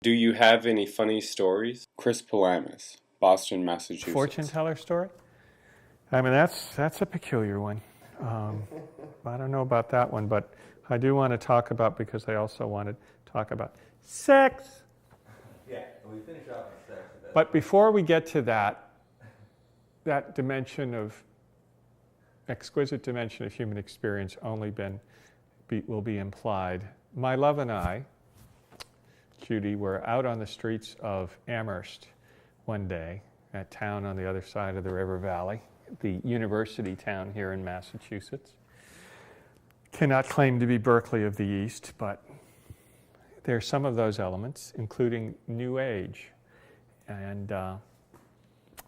Do you have any funny stories? Chris Palames, Boston, Massachusetts. Fortune teller story? I mean, that's a peculiar one. I don't know about that one, but I do want to talk about, because I also want to talk about sex. Yeah, we finish off with sex. But before we get to that dimension of, exquisite dimension of human experience will be implied. My love and I, Judy, were out on the streets of Amherst one day, that town on the other side of the river valley, the university town here in Massachusetts. Cannot claim to be Berkeley of the East, but there's some of those elements, including New Age. And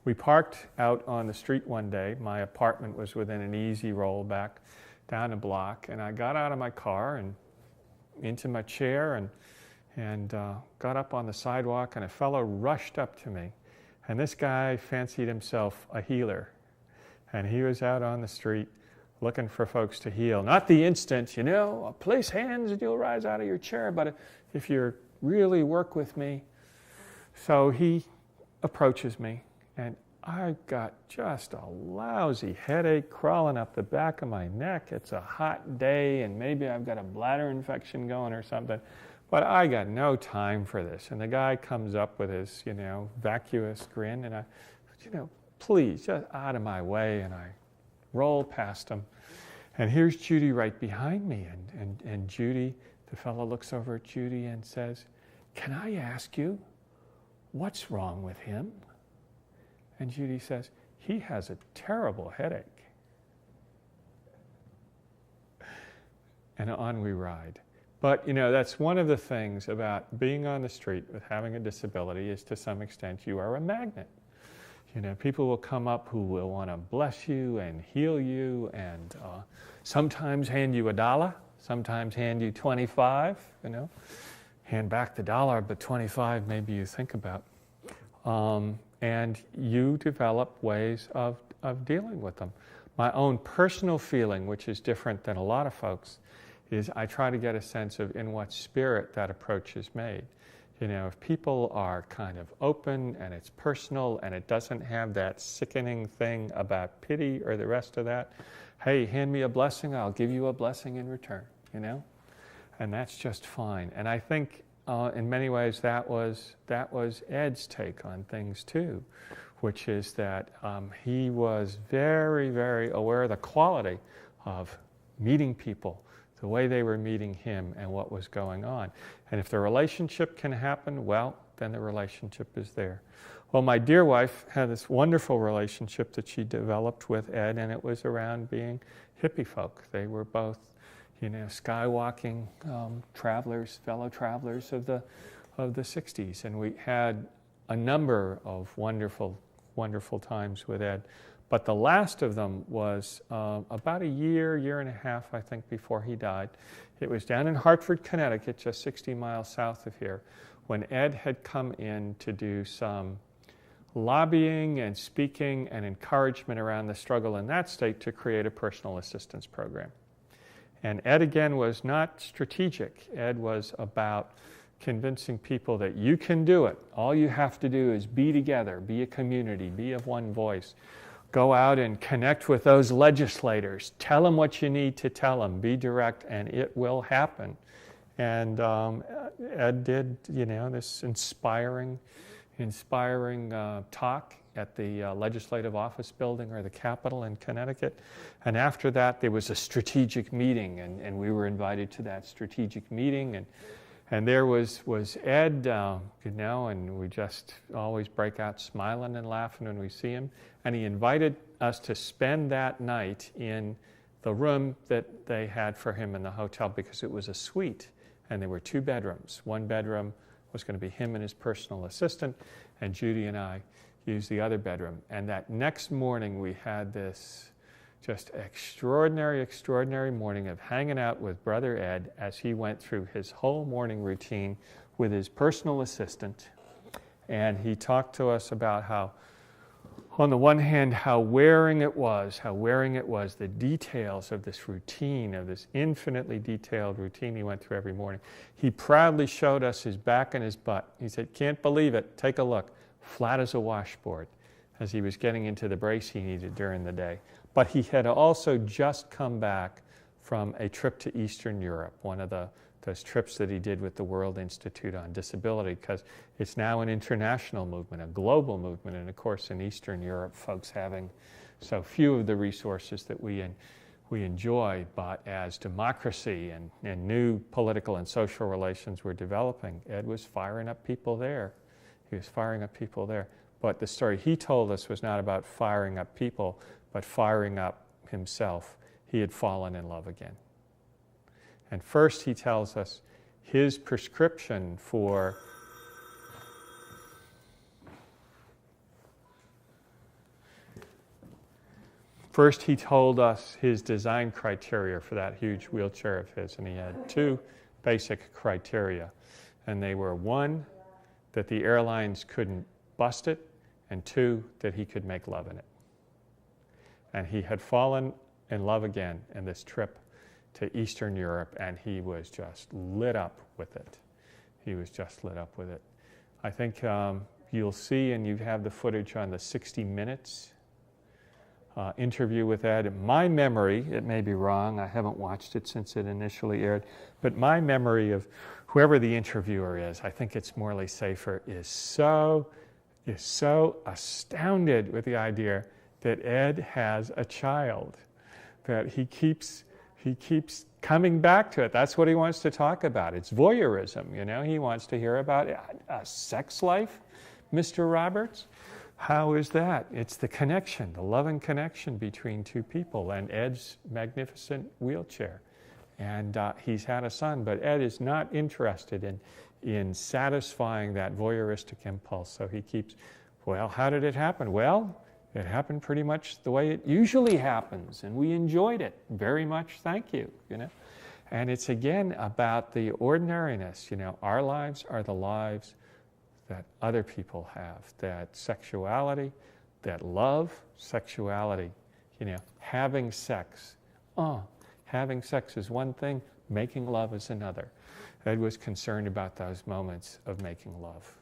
we parked out on the street one day. My apartment was within an easy roll back down a block, and I got out of my car and into my chair and got up on the sidewalk, and a fellow rushed up to me. And this guy fancied himself a healer. And he was out on the street looking for folks to heal. Not the instant, place hands and you'll rise out of your chair, but if you really work with me. So he approaches me, and I got just a lousy headache crawling up the back of my neck. It's a hot day, and maybe I've got a bladder infection going or something. But I got no time for this. And the guy comes up with his, vacuous grin, and I, please, just out of my way. And I roll past him. And here's Judy right behind me. And Judy, the fellow looks over at Judy and says, "Can I ask you, what's wrong with him?" And Judy says, "He has a terrible headache." And on we ride. But, that's one of the things about being on the street with having a disability is, to some extent, you are a magnet. People will come up who will want to bless you and heal you, and sometimes hand you $1, sometimes hand you 25, Hand back the $1, but 25 maybe you think about. And you develop ways of dealing with them. My own personal feeling, which is different than a lot of folks, is I try to get a sense of in what spirit that approach is made. If people are kind of open and it's personal and it doesn't have that sickening thing about pity or the rest of that, hey, hand me a blessing, I'll give you a blessing in return, And that's just fine. And I think in many ways that was Ed's take on things too, which is that he was very, very aware of the quality of meeting people, the way they were meeting him and what was going on. And if the relationship can happen, well, then the relationship is there. Well, my dear wife had this wonderful relationship that she developed with Ed, and it was around being hippie folk. They were both, skywalking travelers, fellow travelers of the 60s. And we had a number of wonderful, wonderful times with Ed. But the last of them was about a year and a half, I think, before he died. It was down in Hartford, Connecticut, just 60 miles south of here, when Ed had come in to do some lobbying and speaking and encouragement around the struggle in that state to create a personal assistance program. And Ed, again, was not strategic. Ed was about convincing people that you can do it. All you have to do is be together, be a community, be of one voice. Go out and connect with those legislators. Tell them what you need to tell them. Be direct, and it will happen. And Ed did, this inspiring talk at the Legislative Office Building, or the Capitol in Connecticut. And after that, there was a strategic meeting, and we were invited to that strategic meeting. And there was Ed, and we just always break out smiling and laughing when we see him. And he invited us to spend that night in the room that they had for him in the hotel, because it was a suite, and there were 2 bedrooms. One bedroom was going to be him and his personal assistant, and Judy and I used the other bedroom. And that next morning, we had this just extraordinary morning of hanging out with Brother Ed as he went through his whole morning routine with his personal assistant. And he talked to us about how on the one hand, how wearing it was, the details of this routine, of this infinitely detailed routine he went through every morning. He proudly showed us his back and his butt. He said, "Can't believe it, take a look, flat as a washboard," as he was getting into the brace he needed during the day. But he had also just come back from a trip to Eastern Europe, one of those trips that he did with the World Institute on Disability, because it's now an international movement, a global movement, and of course in Eastern Europe, folks having so few of the resources that we enjoy, but as democracy and new political and social relations were developing, Ed was firing up people there. He was firing up people there. But the story he told us was not about firing up people, but firing up himself. He had fallen in love again. And first he tells us his prescription for First, he told us his design criteria for that huge wheelchair of his, and he had two basic criteria. And they were, one, that the airlines couldn't bust it, and two, that he could make love in it. And he had fallen in love again in this trip to Eastern Europe, and he was just lit up with it. He was just lit up with it. I think you'll see, and you have the footage on the 60 Minutes interview with Ed. My memory, it may be wrong, I haven't watched it since it initially aired, but my memory of whoever the interviewer is, I think it's Morley Safer, is so astounded with the idea that Ed has a child, that he keeps coming back to it. That's what he wants to talk about. It's voyeurism, you know. He wants to hear about a sex life, Mr. Roberts. How is that? It's the connection, the loving connection between two people and Ed's magnificent wheelchair. And he's had a son, but Ed is not interested in satisfying that voyeuristic impulse. So he keeps, well, how did it happen? Well, it happened pretty much the way it usually happens, and we enjoyed it very much, thank you, you know. And it's again about the ordinariness, you know. Our lives are the lives that other people have, that sexuality, that love, sexuality, you know, having sex. Having sex is one thing, making love is another. Ed was concerned about those moments of making love.